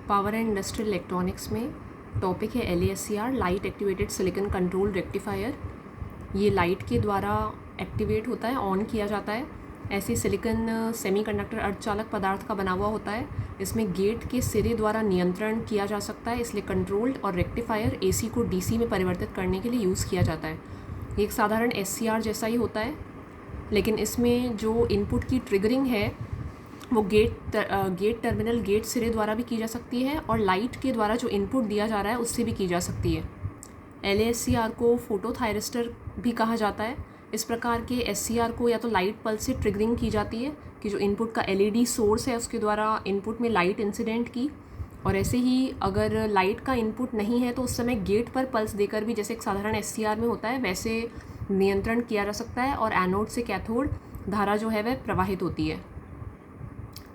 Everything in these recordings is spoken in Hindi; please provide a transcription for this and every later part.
पावर एंड इंडस्ट्रियल इलेक्ट्रॉनिक्स में टॉपिक है LASCR, light activated silicon control rectifier. ये लाइट के द्वारा एक्टिवेट होता है, ऑन किया जाता है। ऐसे सिलिकॉन सेमीकंडक्टर अर्धचालक पदार्थ का बना हुआ होता है। इसमें गेट के सिरे द्वारा नियंत्रण किया जा सकता है, इसलिए कंट्रोल्ड और रेक्टिफायर AC को DC में परिवर्तित करने के लिए यूज़ किया जाता है। ये एक साधारण SCR जैसा ही होता है, लेकिन इसमें जो इनपुट की ट्रिगरिंग है वो गेट टर्मिनल गेट सिरे द्वारा भी की जा सकती है और लाइट के द्वारा जो इनपुट दिया जा रहा है उससे भी की जा सकती है। LASCR को फोटोथायरिस्टर भी कहा जाता है। इस प्रकार के SCR को या तो लाइट पल्स से ट्रिगरिंग की जाती है कि जो इनपुट का LED सोर्स है उसके द्वारा इनपुट में लाइट इंसिडेंट की, और ऐसे ही अगर लाइट का इनपुट नहीं है तो उस समय गेट पर पल्स देकर भी, जैसे एक साधारण SCR में होता है, वैसे नियंत्रण किया जा सकता है और एनोड से कैथोड धारा जो है वह प्रवाहित होती है।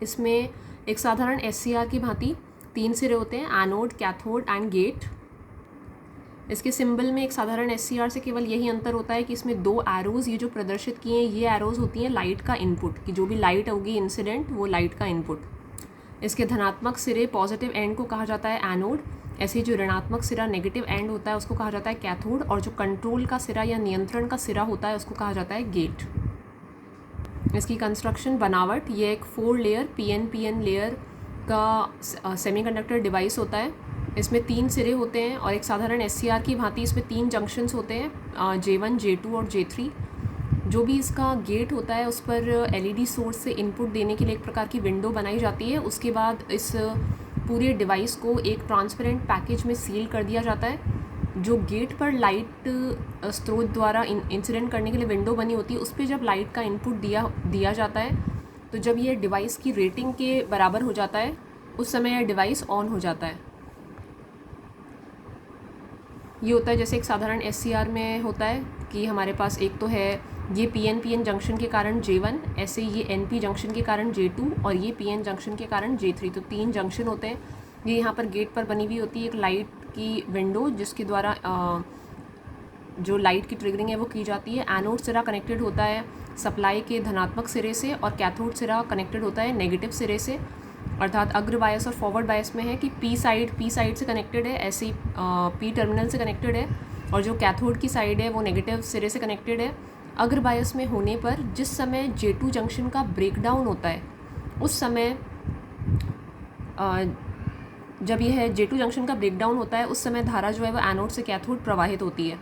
इसमें एक साधारण SCR की भांति 3 सिरे होते हैं, एनोड, कैथोड एंड गेट। इसके सिंबल में एक साधारण SCR से केवल यही अंतर होता है कि इसमें 2 एरोज़ ये जो प्रदर्शित किए हैं ये एरोज़ होती हैं लाइट का इनपुट, कि जो भी लाइट होगी इंसिडेंट वो लाइट का इनपुट। इसके धनात्मक सिरे पॉजिटिव एंड को कहा जाता है एनोड, ऐसे जो ऋणात्मक सिरा नेगेटिव एंड होता है उसको कहा जाता है कैथोड, और जो कंट्रोल का सिरा या नियंत्रण का सिरा होता है उसको कहा जाता है गेट। इसकी कंस्ट्रक्शन बनावट, ये एक 4 लेयर PN लेयर का सेमीकंडक्टर डिवाइस होता है। इसमें 3 सिरे होते हैं और एक साधारण SCR की भांति इसमें 3 जंक्शंस होते हैं, J1, J2 और J3। जो भी इसका गेट होता है उस पर LED सोर्स से इनपुट देने के लिए एक प्रकार की विंडो बनाई जाती है। उसके बाद इस पूरे डिवाइस को एक ट्रांसपेरेंट पैकेज में सील कर दिया जाता है। जो गेट पर लाइट स्रोत द्वारा इंसिडेंट करने के लिए विंडो बनी होती है उस पर जब लाइट का इनपुट दिया जाता है तो जब ये डिवाइस की रेटिंग के बराबर हो जाता है उस समय यह डिवाइस ऑन हो जाता है। ये होता है जैसे एक साधारण SCR में होता है कि हमारे पास एक तो है ये PN जंक्शन के कारण J1, ऐसे ये NP जंक्शन के कारण J2 और ये PN जंक्शन के कारण J3। तो 3 जंक्शन होते हैं। ये यहाँ पर गेट पर बनी हुई होती है एक लाइट की विंडो जिसके द्वारा जो लाइट की ट्रिगरिंग है वो की जाती है। एनोड सिरा कनेक्टेड होता है सप्लाई के धनात्मक सिरे से और कैथोड सिरा कनेक्टेड होता है नेगेटिव सिरे से, अर्थात अग्र बायस और फॉरवर्ड बायस में है कि P साइड से कनेक्टेड है, ऐसे ही P टर्मिनल से कनेक्टेड है, और जो कैथोड की साइड है वो नेगेटिव सिरे से कनेक्टेड है। अग्र बायस में होने पर जिस समय J2 जंक्शन का ब्रेकडाउन होता है उस समय जब यह J2 जंक्शन का ब्रेकडाउन होता है उस समय धारा जो है वो एनोड से कैथोड प्रवाहित होती है।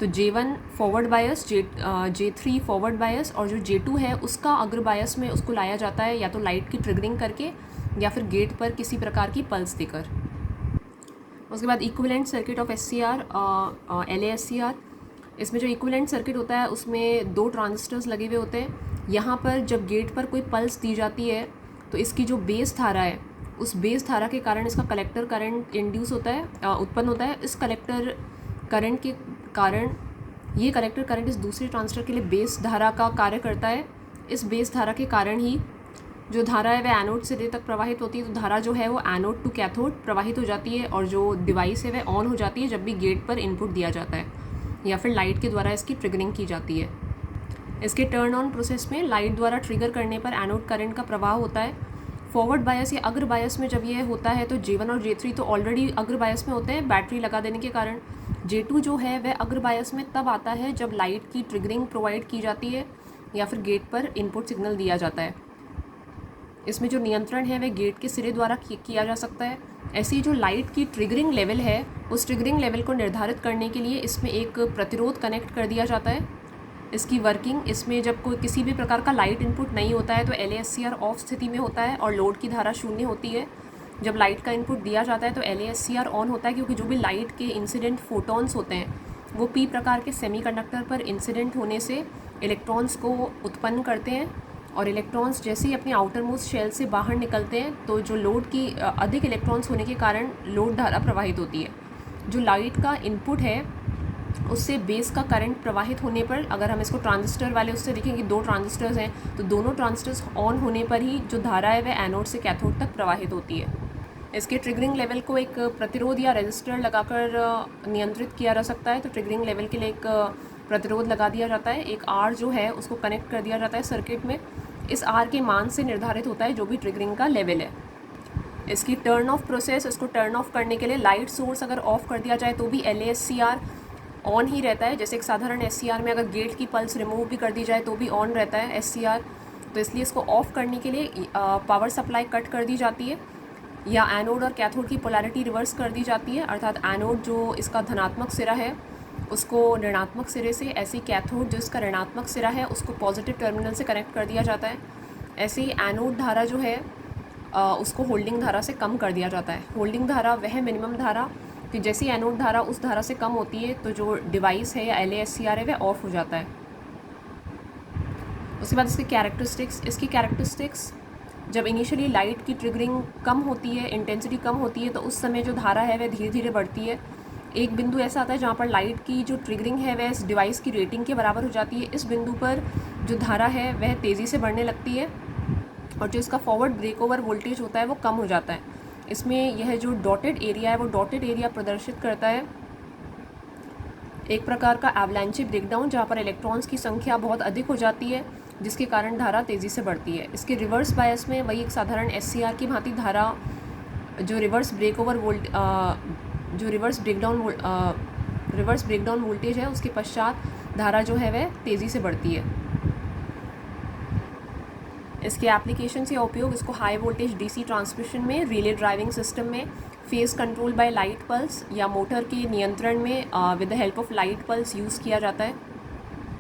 तो J1 forward bias, J3 forward bias, और जो J2 है उसका अग्र बायस में उसको लाया जाता है या तो लाइट की ट्रिगरिंग करके या फिर गेट पर किसी प्रकार की पल्स देकर। उसके बाद equivalent circuit of SCR, LASCR। इसमें जो इक्विवेलेंट सर्किट होता है उसमें 2 ट्रांजिस्टर्स लगे हुए होते हैं। यहाँ पर जब गेट पर कोई पल्स दी जाती है तो इसकी जो बेस धारा है उस बेस धारा के कारण इसका कलेक्टर करंट इंड्यूस होता है, उत्पन्न होता है। इस कलेक्टर करंट के कारण ये कलेक्टर करंट इस दूसरे ट्रांजिस्टर के लिए बेस धारा का कार्य करता है। इस बेस धारा के कारण ही जो धारा है वह एनोड से तक प्रवाहित होती है। तो धारा जो है वो एनोड टू कैथोड प्रवाहित हो जाती है और जो डिवाइस है वह ऑन हो जाती है जब भी गेट पर इनपुट दिया जाता है या फिर लाइट के द्वारा इसकी ट्रिगरिंग की जाती है। इसके टर्न ऑन प्रोसेस में लाइट द्वारा ट्रिगर करने पर एनोड करंट का प्रवाह होता है। फॉरवर्ड बायस या अग्र बायस में जब ये होता है तो J1 और J3 तो ऑलरेडी अग्र बायस में होते हैं बैटरी लगा देने के कारण। J2 जो है वह अग्र बायस में तब आता है जब लाइट की ट्रिगरिंग प्रोवाइड की जाती है या फिर गेट पर इनपुट सिग्नल दिया जाता है। इसमें जो नियंत्रण है वह गेट के सिरे द्वारा किया जा सकता है। ऐसी जो लाइट की ट्रिगरिंग लेवल है उस ट्रिगरिंग लेवल को निर्धारित करने के लिए इसमें एक प्रतिरोध कनेक्ट कर दिया जाता है। इसकी वर्किंग, इसमें जब कोई किसी भी प्रकार का लाइट इनपुट नहीं होता है तो LASCR ऑफ स्थिति में होता है और लोड की धारा 0 होती है। जब लाइट का इनपुट दिया जाता है तो LASCR ऑन होता है, क्योंकि जो भी लाइट के इंसिडेंट फोटॉन्स होते हैं वो P प्रकार के सेमीकंडक्टर पर इंसिडेंट होने से इलेक्ट्रॉन्स को उत्पन्न करते हैं, और इलेक्ट्रॉन्स जैसे ही अपनी आउटर मोस्ट शेल से बाहर निकलते हैं तो जो लोड की अधिक इलेक्ट्रॉन्स होने के कारण लोड धारा प्रवाहित होती है। जो लाइट का इनपुट है उससे बेस का करंट प्रवाहित होने पर, अगर हम इसको ट्रांजिस्टर वाले उससे देखें कि 2 ट्रांजिस्टर्स हैं तो दोनों ट्रांजिस्टर्स ऑन होने पर ही जो धारा है वह एनोड से कैथोड तक प्रवाहित होती है। इसके ट्रिगरिंग लेवल को एक प्रतिरोध या रेजिस्टर लगाकर नियंत्रित किया जा सकता है। तो ट्रिगरिंग लेवल के लिए एक प्रतिरोध लगा दिया जाता है, एक R जो है उसको कनेक्ट कर दिया जाता है सर्किट में। इस R के मान से निर्धारित होता है जो भी ट्रिगरिंग का लेवल है। इसकी टर्न ऑफ प्रोसेस, इसको टर्न ऑफ करने के लिए लाइट सोर्स अगर ऑफ कर दिया जाए तो भी LASCR ऑन ही रहता है। जैसे एक साधारण SCR में अगर गेट की पल्स रिमूव भी कर दी जाए तो भी ऑन रहता है SCR। तो इसलिए इसको ऑफ करने के लिए पावर सप्लाई कट कर दी जाती है या एनोड और कैथोड की पोलैरिटी रिवर्स कर दी जाती है, अर्थात एनोड जो इसका धनात्मक सिरा है उसको ऋणात्मक सिरे से, ऐसे ही कैथोड जो इसका ऋणात्मक सिरा है उसको पॉजिटिव टर्मिनल से कनेक्ट कर दिया जाता है। ऐसे ही एनोड धारा जो है उसको होल्डिंग धारा से कम कर दिया जाता है। होल्डिंग धारा वह मिनिमम धारा कि जैसी एनोड धारा उस धारा से कम होती है तो जो डिवाइस है या LASCR है वह ऑफ हो जाता है। उसके बाद इसकी कैरेक्टरिस्टिक्स जब इनिशियली लाइट की ट्रिगरिंग कम होती है, इंटेंसिटी कम होती है, तो उस समय जो धारा है वह धीरे धीरे बढ़ती है। एक बिंदु ऐसा आता है जहाँ पर लाइट की जो ट्रिगरिंग है वह इस डिवाइस की रेटिंग के बराबर हो जाती है। इस बिंदु पर जो धारा है वह तेज़ी से बढ़ने लगती है और जो इसका फॉरवर्ड ब्रेक ओवर वोल्टेज होता है वो कम हो जाता है। इसमें यह जो डॉटेड एरिया है वो डॉटेड एरिया प्रदर्शित करता है एक प्रकार का एवलांची ब्रेकडाउन, जहाँ पर इलेक्ट्रॉन्स की संख्या बहुत अधिक हो जाती है जिसके कारण धारा तेज़ी से बढ़ती है। इसके रिवर्स बायस में वही एक साधारण SCR की भांति धारा जो रिवर्स ब्रेकडाउन वोल्टेज है उसके पश्चात धारा जो है वह तेज़ी से बढ़ती है। इसके एप्लीकेशन या उपयोग, इसको हाई वोल्टेज DC ट्रांसमिशन में, रिले ड्राइविंग सिस्टम में, face control by light pulse या मोटर के नियंत्रण में with the help of light pulse use किया जाता है।